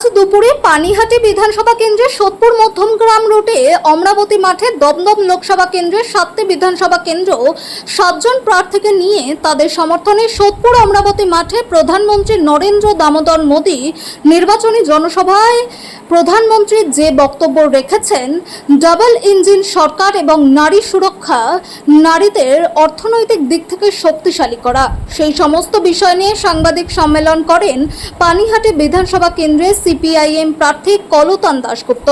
দুপুরে পানিহাটি বিধানসভা কেন্দ্রের সোদপুর মধ্যমগ্রাম রোডে অমরাবতী মাঠে দমদম লোকসভা কেন্দ্রের 7টি বিধানসভা কেন্দ্র 7জন প্রার্থীকে নিয়ে তাদের সমর্থনে সোদপুর অমরাবতী মাঠে প্রধানমন্ত্রী নরেন্দ্র দামোদর মোদী নির্বাচনী জনসভায় প্রধানমন্ত্রী যে বক্তব্য রেখেছেন, ডাবল ইঞ্জিন সরকার এবং নারী সুরক্ষা, নারীদের অর্থনৈতিক দিক থেকে শক্তিশালী করা, সেই সমস্ত বিষয় নিয়ে সাংবাদিক সম্মেলন করেন পানিহাটি বিধানসভা কেন্দ্রের সিপিআইএম প্রার্থী কলতান দাশগুপ্ত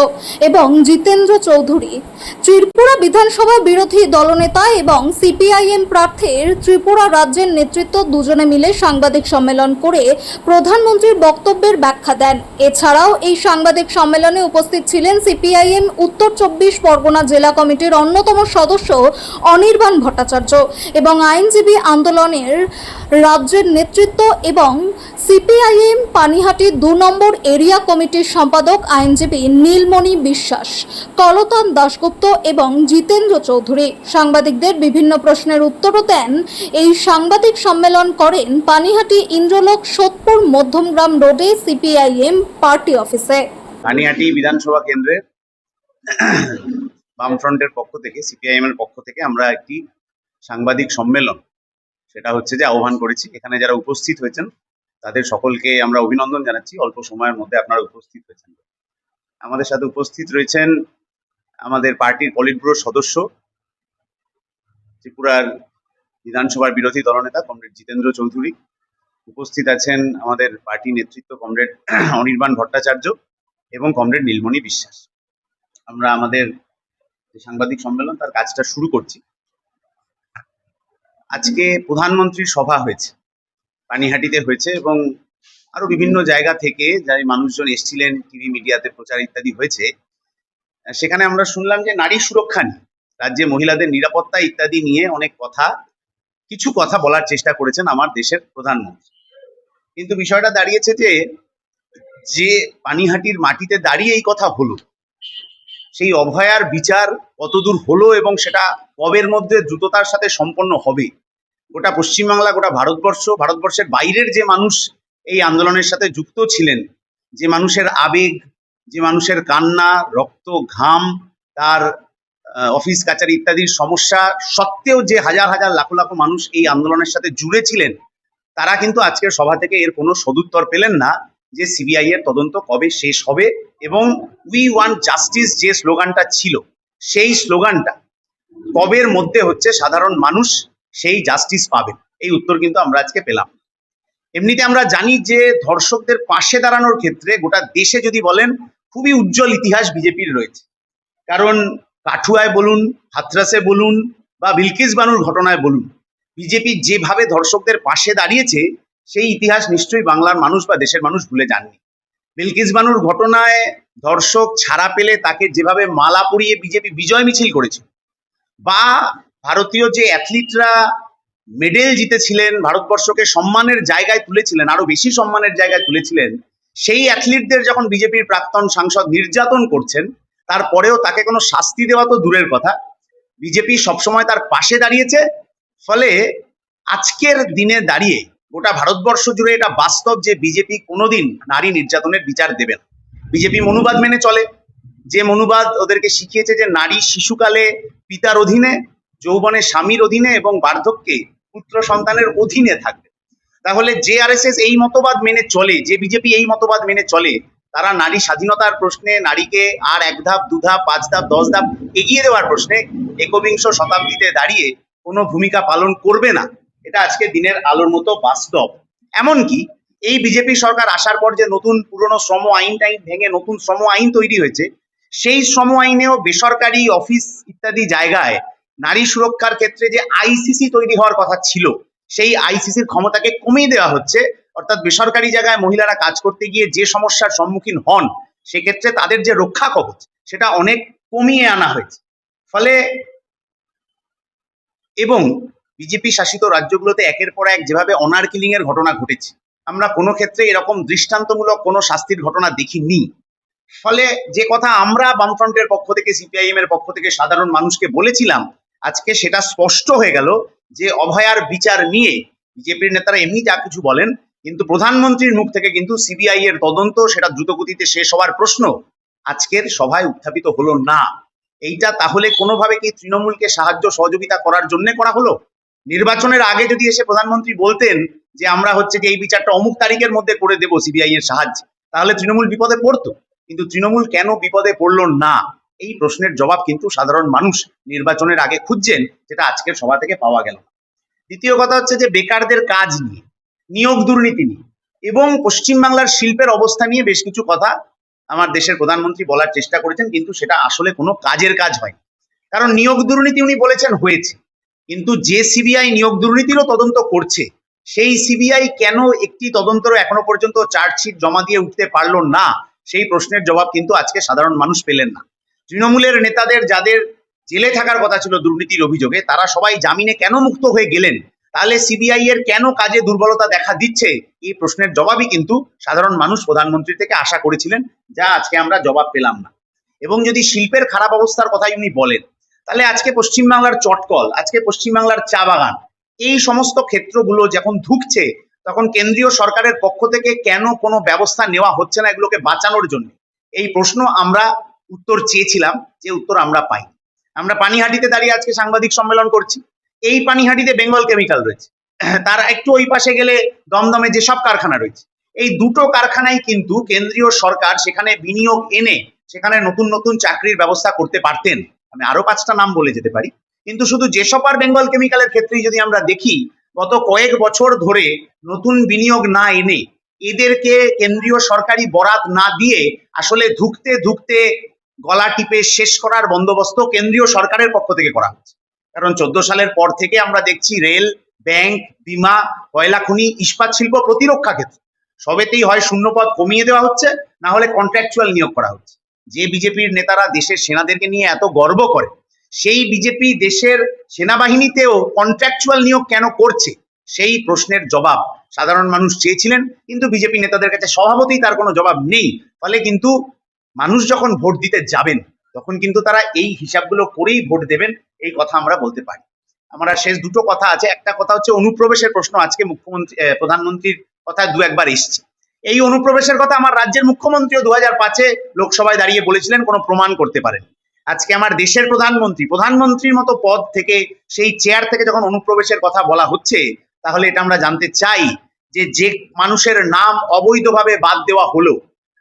এবং জিতেন্দ্র চৌধুরী। ত্রিপুরা বিধানসভা বিরোধী দলনেতা এবং সিপিআইএম প্রার্থীর ত্রিপুরা রাজ্যের নেতৃত্ব দুজনে মিলে সাংবাদিক সম্মেলন করে প্রধানমন্ত্রীর বক্তব্যের ব্যাখ্যা দেন। এছাড়াও এই সাংবাদিক সম্মেলনে উপস্থিত ছিলেন সিপিআইএম উত্তর 24 পরগনা জেলা কমিটির অন্যতম সদস্য অনির্বাণ ভট্টাচার্য এবং আইনজীবী আন্দোলনের রাজ্যের নেতৃত্ব এবং সিপিআইএম পানিহাটি 2 নম্বর এরিয়া কমিটির সম্পাদক আইনজীবী নীলমণি বিশ্বাস, কলতান দাশগুপ্ত এবং জিতেন্দ্র চৌধুরী। সাংবাদিকদের বিভিন্ন প্রশ্নের উত্তরও দেন। এই সাংবাদিক সম্মেলন করেন পানিহাটি ইন্দ্রলোক সোদপুর মধ্যমগ্রাম রোডে সিপিআইএম পার্টি অফিসে। পানিহাটি বিধানসভা কেন্দ্রের বামফ্রন্টের পক্ষ থেকে, সিপিআইএম এর পক্ষ থেকে আমরা একটি সাংবাদিক সম্মেলন সেটা হচ্ছে যে আহ্বান করেছি। এখানে যারা উপস্থিত হয়েছেন তাদের সকলকে আমরা অভিনন্দন জানাচ্ছি। অল্প সময়ের মধ্যে আপনারা উপস্থিত হয়েছেন। আমাদের সাথে উপস্থিত রয়েছেন আমাদের পার্টির পলিট ব্যুরোর সদস্য, ত্রিপুরার বিধানসভার বিরোধী দলনেতা কমরেড জিতেন্দ্র চৌধুরী। উপস্থিত আছেন আমাদের পার্টি নেতৃত্ব কমরেড অনির্বাণ ভট্টাচার্য এবং কমরেড নীলমণি বিশ্বাস। আমরা আমাদের যে সাংবাদিক সম্মেলন তার কাজটা শুরু করছি। আজকে প্রধানমন্ত্রীর সভা হয়েছে, পানিহাটিতে হয়েছে এবং আরো বিভিন্ন জায়গা থেকে যাই মানুষজন এসেছিলেন, টিভি মিডিয়াতে প্রচার ইত্যাদি হয়েছে। সেখানে আমরা শুনলাম যে নারী সুরক্ষা নিয়ে, রাজ্যে মহিলাদের নিরাপত্তা ইত্যাদি নিয়ে অনেক কিছু কথা বলার চেষ্টা করেছেন আমার দেশের প্রধানমন্ত্রী। কিন্তু বিষয়টা দাঁড়িয়েছে যে পানিহাটির মাটিতে দাঁড়িয়ে এই কথা হলো, সেই অভয়ার বিচার কতদূর হলো এবং সেটা কবের মধ্যে দ্রুততার সাথে সম্পন্ন হবে। গোটা পশ্চিমবাংলা, গোটা ভারতবর্ষের বাইরের যে মানুষ এই আন্দোলনের সাথে যুক্ত ছিলেন, যে মানুষের আবেগ, যে মানুষের কান্না, রক্ত, ঘাম, তার অফিস কাচারি ইত্যাদির সমস্যা সত্ত্বেও যে হাজার হাজার লাখ লাখ মানুষ এই আন্দোলনের সাথে জুড়ে ছিলেন, তারা কিন্তু আজকের সভা থেকে এর কোনো সদুত্তর পেলেন না যে সিবিআই এর তদন্ত কবে শেষ হবে এবং উই ওয়ান্ট জাস্টিস যে স্লোগানটা ছিল, সেই স্লোগানটা কবের মধ্যে হচ্ছে সাধারণ মানুষ সেই জাস্টিস পাবে, এই উত্তর কিন্তু আমরা আজকে পেলাম। এমনিতে আমরা জানি যে ধর্ষকদের পাশে দাঁড়ানোর ক্ষেত্রে গোটা দেশে যদি বলেন খুবই উজ্জ্বল ইতিহাস বিজেপির রয়েছে। কারণ কাঠুয়ায় বলুন, হাথরাসে বলুন বা বিলকিস বানুর ঘটনায় বলুন, বিজেপি যেভাবে ধর্ষকদের পাশে দাঁড়িয়েছে সেই ইতিহাস নিশ্চয়ই বাংলার মানুষ বা দেশের মানুষ ভুলে যাননি। বিলকিস বানুর ঘটনায় ধর্ষক ছাড়া পেলে তাকে যেভাবে মালা পরিয়ে বিজেপি বিজয় মিছিল করেছে, বা ভারতীয় যে অ্যাথলিটরা মেডেল জিতেছিলেন, ভারতবর্ষকে সম্মানের জায়গায় তুলেছিলেন, আরো বেশি সম্মানের জায়গায় তুলেছিলেন, সেই অ্যাথলিটদের যখন বিজেপির প্রাক্তন সাংসদ নির্যাতন করছেন, তারপরেও তাকে কোনো শাস্তি দেওয়া তো দূরের কথা, বিজেপি সবসময় তার পাশে দাঁড়িয়েছে। ফলে আজকের দিনে দাঁড়িয়ে গোটা ভারতবর্ষ জুড়ে এটা বাস্তব যে বিজেপি কোনোদিন নারী নির্যাতনের বিচার দেবে না। বিজেপি মনুবাদ মেনে চলে, যে মনুবাদ ওদেরকে শিখিয়েছে যে নারী শিশুকালে পিতার অধীনে, যৌবনে স্বামীর অধীনে এবং বার্ধক্যে পুত্র সন্তানের অধীনে থাকবে। তাহলে যে আরএসএস এই মতবাদ মেনে চলে, যে বিজেপি এই মতবাদ মেনে চলে, তারা নারী স্বাধীনতার প্রশ্নে, নারীকে আর 1 ধাপ 2 ধাপ 5 ধাপ 10 ধাপ এগিয়ে দেওয়ার প্রশ্নে একবিংশ শতাব্দীতে দাঁড়িয়ে কোনো ভূমিকা পালন করবে না। এটা আজকে দিনের আলোর মতো বাস্তব। এমনকি এই বিজেপি সরকার আসার পর যে নতুন পুরনো শ্রম আইন ভেঙে নতুন শ্রম আইন তৈরি হয়েছে, সেই শ্রম আইনেও বেসরকারি অফিস ইত্যাদি জায়গায় নারী সুরক্ষার ক্ষেত্রে যে আইসিসি তৈরি হওয়ার কথা ছিল, সেই আইসিসির ক্ষমতাকে কমিয়ে দেওয়া হচ্ছে। অর্থাৎ বেসরকারি জায়গায় মহিলারা কাজ করতে গিয়ে যে সমস্যার সম্মুখীন হন, সেক্ষেত্রে তাদের যে রক্ষা কবচ সেটা অনেক কমিয়ে আনা হয়েছে। ফলে এবং বিজেপি শাসিত রাজ্যগুলোতে একের পর এক যেভাবে অনার কিলিং এর ঘটনা ঘটেছে, আমরা কোনো ক্ষেত্রে এরকম দৃষ্টান্তমূলক কোনো শাস্তির ঘটনা দেখিনি। ফলে যে কথা আমরা বামফ্রন্টের পক্ষ থেকে, সিপিআইএম এর পক্ষ থেকে সাধারণ মানুষকে বলেছিলাম, আজকে সেটা স্পষ্ট হয়ে গেল যে অভয়ার বিচার নিয়ে বিজেপির নেতারা এমনি যা কিছু বলেন, কিন্তু প্রধানমন্ত্রীর মুখ থেকে কিন্তু সিবিআই এর তদন্ত সেটা দ্রুতগতিতে শেষ হওয়ার প্রশ্ন আজকের সভায় উত্থাপিত হলো না। এইটা তাহলে কোনোভাবে কি তৃণমূলকে সাহায্য সহযোগিতা করার জন্য করা হলো? নির্বাচনের আগে যদি এসে প্রধানমন্ত্রী বলতেন যে আমরা হচ্ছে যে এই বিচারটা অমুক তারিখের মধ্যে করে দেব সিবিআই এর সাহায্যে, তাহলে তৃণমূল বিপদে পড়তো। কিন্তু তৃণমূল কেন বিপদে পড়লো না, এই প্রশ্নের জবাব কিন্তু সাধারণ মানুষ নির্বাচনের আগে খুঁজছেন, যেটা আজকের সভা থেকে পাওয়া গেল। দ্বিতীয় কথা হচ্ছে যে বেকারদের কাজ নিয়ে, নিয়োগ দুর্নীতি নিয়ে এবং পশ্চিমবাংলার শিল্পের অবস্থা নিয়ে বেশ কিছু কথা আমার দেশের প্রধানমন্ত্রী বলার চেষ্টা করেছেন, কিন্তু সেটা আসলে কোনো কাজের কাজ হয়। কারণ নিয়োগ দুর্নীতি উনি বলেছেন হয়েছে, কিন্তু যে সিবিআই নিয়োগ দুর্নীতিরও তদন্ত করছে সেই সিবিআই কেন একটি তদন্তেরও এখনো পর্যন্ত চার্জশিট জমা দিয়ে উঠতে পারলো না, সেই প্রশ্নের জবাব কিন্তু আজকে সাধারণ মানুষ পেলেন না। তৃণমূলের নেতাদের যাদের জেলে থাকার কথা ছিল দুর্নীতির অভিযোগে, তারা সবাই জামিনে কেন মুক্ত হয়ে গেলেন? তাহলে সিবিআই এর কেন কাজে দুর্বলতা দেখা দিচ্ছে, এই প্রশ্নের জবাবই কিন্তু সাধারণ মানুষ প্রধানমন্ত্রী থেকে আশা করেছিলেন, যা আজকে আমরা জবাব পেলাম না। এবং যদি শিল্পের খারাপ অবস্থার কথাই উনি বলেন, তাহলে আজকে পশ্চিমবাংলার চটকল, আজকে পশ্চিমবাংলার চা বাগান, এই সমস্ত ক্ষেত্রগুলো যখন ধুঁকছে, তখন কেন্দ্রীয় সরকারের পক্ষ থেকে কেন কোনো ব্যবস্থা নেওয়া হচ্ছে না এগুলোকে বাঁচানোর জন্য? এই প্রশ্ন আমরা উত্তর চেয়েছিলাম, যে উত্তর আমরা পাই। আমরা পানিহাটিতে দাঁড়িয়ে আজকে সাংবাদিক সম্মেলন করছি। এই পানিহাটিতে বেঙ্গল কেমিক্যাল রয়েছে, তার একটু ওই পাশে গেলে দমদমে যেসব কারখানা রয়েছে, এই দুটো কারখানায় কিন্তু কেন্দ্রীয় সরকার সেখানে বিনিয়োগ এনে সেখানে নতুন নতুন চাকরির ব্যবস্থা করতে পারতেন। আমি আরো 5টা নাম বলে যেতে পারি, কিন্তু শুধু যেসব আর বেঙ্গল কেমিক্যালের ক্ষেত্রেই যদি আমরা দেখি, গত কয়েক বছর ধরে নতুন বিনিয়োগ না এনে, এদেরকে কেন্দ্রীয় সরকারি বরাত না দিয়ে আসলে ধুঁকতে ধুঁকতে গলা টিপে শেষ করার বন্দোবস্ত কেন্দ্রীয় সরকারের পক্ষ থেকে করা হচ্ছে। কারণ 14 সালের পর থেকে আমরা দেখছি রেল, ব্যাংক, বিমা, কয়লা খনি, ইস্পাত শিল্প, প্রতিরক্ষা ক্ষেত্র সবেতেই হয় শূন্যপদ কমিয়ে দেওয়া হচ্ছে, না হলে কন্ট্রাকচুয়াল নিয়োগ করা হচ্ছে। যে বিজেপির নেতারা দেশের সেনাদেরকে নিয়ে এত গর্ব করে, সেই বিজেপি দেশের সেনাবাহিনীতেও কন্ট্রাকচুয়াল নিয়োগ কেন করছে, সেই প্রশ্নের জবাব সাধারণ মানুষ চেয়েছিলেন, কিন্তু বিজেপি নেতাদের কাছে স্বভাবতই তার কোনো জবাব নেই। ফলে কিন্তু মানুষ যখন ভোট দিতে যাবেন, তখন কিন্তু তারা এই হিসাবগুলো করেই ভোট দেবেন, এই কথা আমরা বলতে পারি। আমরা শেষ দুটো কথা আছে, একটা কথা হচ্ছে অনুপ্রবেশের প্রশ্ন আজকে প্রধানমন্ত্রীর কথায় দু একবার এসছে। এই অনুপ্রবেশের কথা আমার রাজ্যের মুখ্যমন্ত্রীও 2005-এ লোকসভায় দাঁড়িয়ে বলেছিলেন, কোনো প্রমাণ করতে পারেন। আজকে আমার দেশের প্রধানমন্ত্রীর মতো পদ থেকে, সেই চেয়ার থেকে যখন অনুপ্রবেশের কথা বলা হচ্ছে, তাহলে এটা আমরা জানতে চাই যে মানুষের নাম অবৈধভাবে বাদ দেওয়া হলো,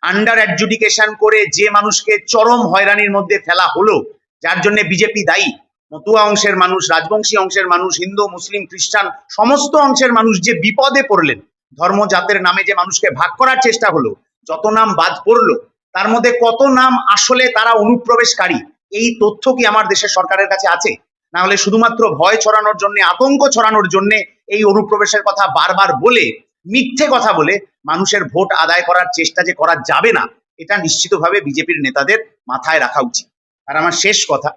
আন্ডার অ্যাডজুডিকেশন করে যে মানুষকে চরম হয়রানির মধ্যে ফেলা হলো, যার জন্য বিজেপি দায়ী, মতুয়া অংশের মানুষ, রাজবংশী অংশের মানুষ, হিন্দু, মুসলিম, খ্রিস্টান সমস্ত অংশের মানুষ যে বিপদে পড়লেন, ধর্ম জাতের নামে যে মানুষকে ভাগ করার চেষ্টা হলো, যত নাম বাদ পড়লো, তার মধ্যে কত নাম আসলে তারা অনুপ্রবেশকারী, এই তথ্য কি আমার দেশের সরকারের কাছে আছে? না হলে শুধুমাত্র ভয় ছড়ানোর জন্য, আতঙ্ক ছড়ানোর জন্য এই অনুপ্রবেশের কথা বারবার বলে, মিথ্যে কথা বলে মানুষের ভোট আদায় করার চেষ্টা যে করা যাবে না, এটা নিশ্চিতভাবে বিজেপির নেতাদের মাথায় রাখা উচিত। আর আমার শেষ কথা,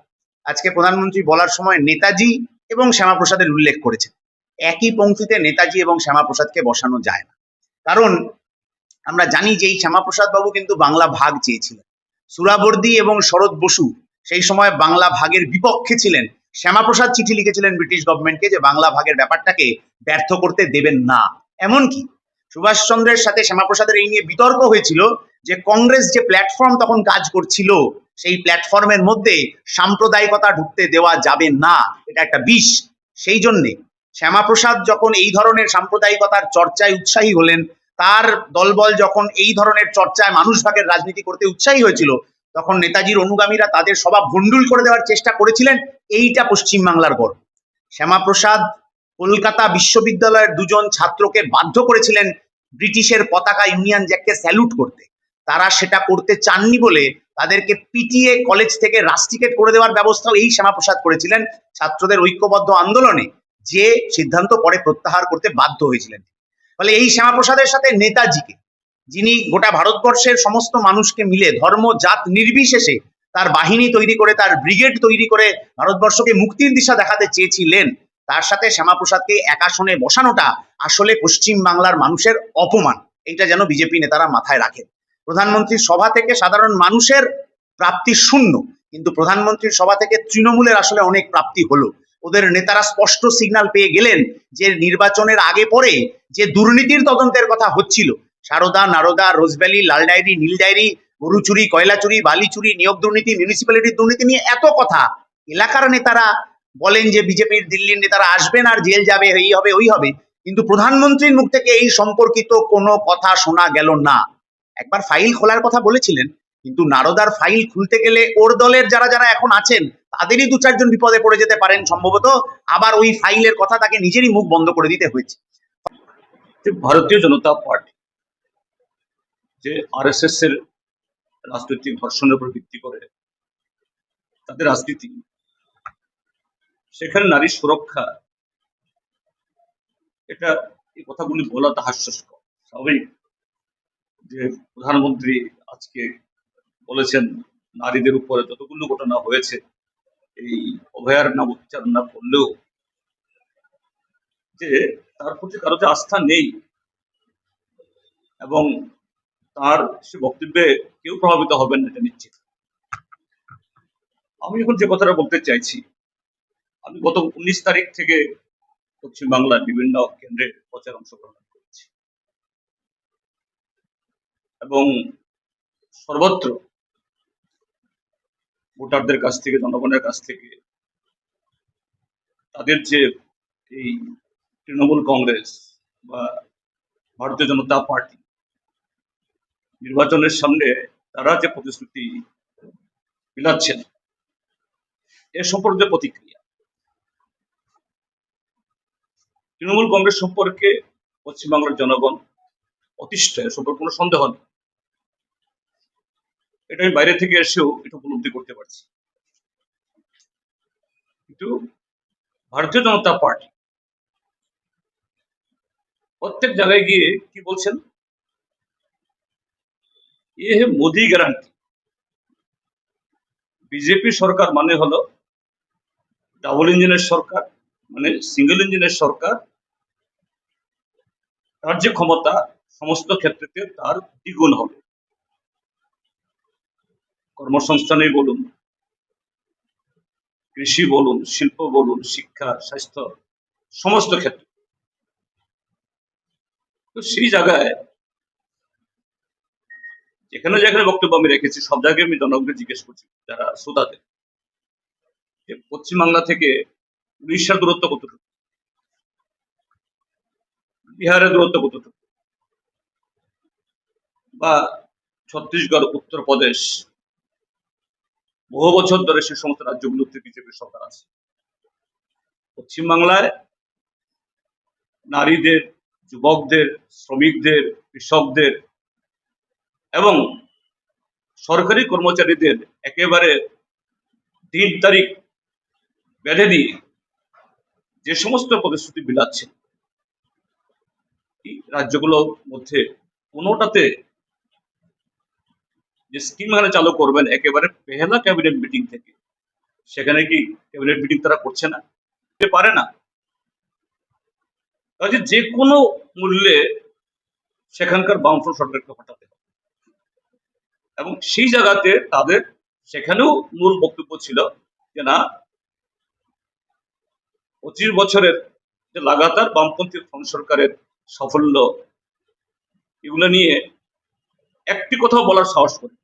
আজকে প্রধানমন্ত্রী বলার সময় নেতাজি এবং শ্যামাপ্রসাদের উল্লেখ করেছেন। একই পংক্তিতে নেতাজি এবং শ্যামাপ্রসাদকে বসানো যায় না, কারণ আমরা জানি যে এই শ্যামাপ্রসাদ বাবু কিন্তু বাংলা ভাগ চেয়েছিলেন। সুরাবর্দী এবং শরৎ বসু সেই সময় বাংলা ভাগের বিপক্ষে ছিলেন। শ্যামাপ্রসাদ চিঠি লিখেছিলেন ব্রিটিশ গভর্নমেন্টকে যে বাংলা ভাগের ব্যাপারটাকে ব্যর্থ করতে দেবেন না। এমনকি সুভাষচন্দ্রের সাথে শ্যামাপ্রসাদের এই নিয়ে বিতর্ক হয়েছিল যে কংগ্রেস যে প্ল্যাটফর্ম তখন কাজ করছিল, সেই প্ল্যাটফর্মের মধ্যে সাম্প্রদায়িকতা ঢুকতে দেওয়া যাবে না, এটা একটা বিষ। সেই জন্যে শ্যামাপ্রসাদ যখন এই ধরনের সাম্প্রদায়িকতার চর্চায় উৎসাহী হলেন, তার দলবল যখন এই ধরনের চর্চায় মানুষ ভাগের রাজনীতি করতে উৎসাহী হয়েছিল, তখন নেতাজির অনুগামীরা তাদের সভা ভণ্ডুল করে দেওয়ার চেষ্টা করেছিলেন। এইটা পশ্চিমবাংলার গর্ব। শ্যামাপ্রসাদ কলকাতা বিশ্ববিদ্যালয়ের 2জন ছাত্রকে বাধ্য করেছিলেন ব্রিটিশের পতাকা ইউনিয়ন জ্যাককে স্যালুট করতে। তারা সেটা করতে চাননি বলে তাদেরকে পিটিয়ে কলেজ থেকে রাস্টিকেট করে দেওয়ার ব্যবস্থাও এই শ্যামাপ্রসাদ করেছিলেন ছাত্রদের ঐক্যবদ্ধ আন্দোলনে, যে সিদ্ধান্ত পরে প্রত্যাহার করতে বাধ্য হয়েছিলেন। ফলে এই শ্যামাপ্রসাদের সাথে নেতাজিকে, যিনি গোটা ভারতবর্ষের সমস্ত মানুষকে মিলে ধর্ম জাত নির্বিশেষে তার বাহিনী তৈরি করে, তার ব্রিগেড তৈরি করে ভারতবর্ষকে মুক্তির দিশা দেখাতে চেয়েছিলেন, তার সাথে শ্যামাপ্রসাদকে এক আসনে বসানোটা আসলে পশ্চিম বাংলার মানুষের অপমান। এইটা যেন বিজেপি নেতারা মাথায় রাখেন। প্রধানমন্ত্রীর সভা থেকে সাধারণ মানুষের প্রাপ্তি শূন্য, কিন্তু প্রধানমন্ত্রীর সভা থেকে তৃণমূলের আসলে অনেক প্রাপ্তি হলো। ওদের নেতারা স্পষ্ট সিগন্যাল পেয়ে গেলেন যে নির্বাচনের আগে পরে যে দুর্নীতির তদন্তের কথা হচ্ছিল, সারদা, নারদা, রোজভ্যালি, লাল ডায়েরি, নীল ডায়েরি, গরু চুরি, কয়লা চুরি, বালি চুরি, নিয়োগ দুর্নীতি, মিউনিসিপ্যালিটির দুর্নীতি নিয়ে এত কথা, এলাকার নেতারা বলেন যে বিজেপির দিল্লির নেতারা আসবেন আর জেল যাবে, এই হবে ওই হবে, কিন্তু প্রধানমন্ত্রীর মুখ থেকে এই সম্পর্কিত কোনো কথা শোনা গেল না। একবার ফাইল খোলার কথা বলেছিলেন, কিন্তু নারদার ফাইল খুলতে গেলে ওর দলের যারা যারা এখন আছেন তাদেরই দু চারজন বিপদে পড়ে যেতে পারেন সম্ভবত, আবার ওই ফাইলের কথা তাকে নিজেরই মুখ বন্ধ করে দিতে হয়েছে। যে ভারতীয় জনতা পার্টি যে আরএসএস এর রাজনৈতিক ধর্ষণের উপর ভিত্তি করে তাদের রাজনীতি, সেখানে নারী সুরক্ষা, এটা এই কথাগুলি বলা তো হাস্যস্কর। স্বাভাবিক যে প্রধানমন্ত্রী আজকে বলেছেন নারীদের উপরে যতগুলো ঘটনা হয়েছে এই অভয়ার নাম উচ্চারণ না করলেও যে তার প্রতি কারো যে আস্থা নেই এবং তার সে বক্তব্যে কেউ প্রভাবিত হবেন না এটা নিশ্চিত। আমি এখন যে কথাটা বলতে চাইছি, আমি গত 19 তারিখ থেকে পশ্চিমবাংলার বিভিন্ন কেন্দ্রে প্রচার অংশগ্রহণ করেছি এবং সর্বত্র ভোটারদের কাছ থেকে, জনগণের কাছ থেকে তাদের যে এই তৃণমূল কংগ্রেস বা ভারতীয় জনতা পার্টি নির্বাচনের সামনে তারা যে প্রতিশ্রুতি বিলাচ্ছেন এ সম্পর্কে প্রতিক্রিয়া, তৃণমূল কংগ্রেস সম্পর্কে পশ্চিমবাংলার জনগণ অতিষ্ঠ, এ সম্পর্কে কোনো সন্দেহ নেই। এটা আমি বাইরে থেকে এসেও এটা উপলব্ধি করতে পারছি। কিন্তু ভারতীয় জনতা পার্টি প্রত্যেক জায়গায় গিয়ে কি বলছেন, এ হে মোদি গ্যারান্টি। বিজেপি সরকার মানে হলো ডাবল ইঞ্জিনের সরকার, মানে সিঙ্গেল ইঞ্জিনের সরকার, তার যে ক্ষমতা সমস্ত ক্ষেত্রে তার দ্বিগুণ হবে, কর্মসংস্থানে বলুন, কৃষি বলুন, শিল্প বলুন, শিক্ষা, স্বাস্থ্য, সমস্ত ক্ষেত্রে। তো সেই জায়গায় যেখানে যেখানে বক্তব্য আমি রেখেছি সব জায়গায় আমি জনগণকে জিজ্ঞেস করছি, যারা শ্রোতাদের, যে পশ্চিমবাংলা থেকে উড়িষ্যার দূরত্ব কতটুকু, বিহারের দূরত্ব কতটুকু, বা ছত্তিশগড়, উত্তরপ্রদেশ, বহু বছর ধরে সে সমস্ত রাজ্যগুলোতে বিজেপি সরকার আছে। পশ্চিমবাংলায় নারীদের, যুবকদের, শ্রমিকদের, কৃষকদের এবং সরকারি কর্মচারীদের একেবারে দিন তারিখ বেঁধে দিয়ে যে সমস্ত প্রতিশ্রুতি বিলাচ্ছে, এই রাজ্যগুলোর মধ্যে কোনোটাতে যে স্কিম এখানে চালু করবেন একেবারে পেহেলা ক্যাবিনেট মিটিং থেকে, সেখানে কি ক্যাবিনেট মিটিং তারা করছে না, পারে না। কাজে যে কোনো মূল্যে সেখানকার বামফ্রন্ট সরকারকে হটাতে হবে এবং সেই জায়গাতে তাদের সেখানেও মূল বক্তব্য ছিল যে না, 25 বছরের যে লাগাতার বামপন্থী ফ্রন্ট সরকারের সাফল্য, এগুলো নিয়ে একটি কথাও বলার সাহস করে।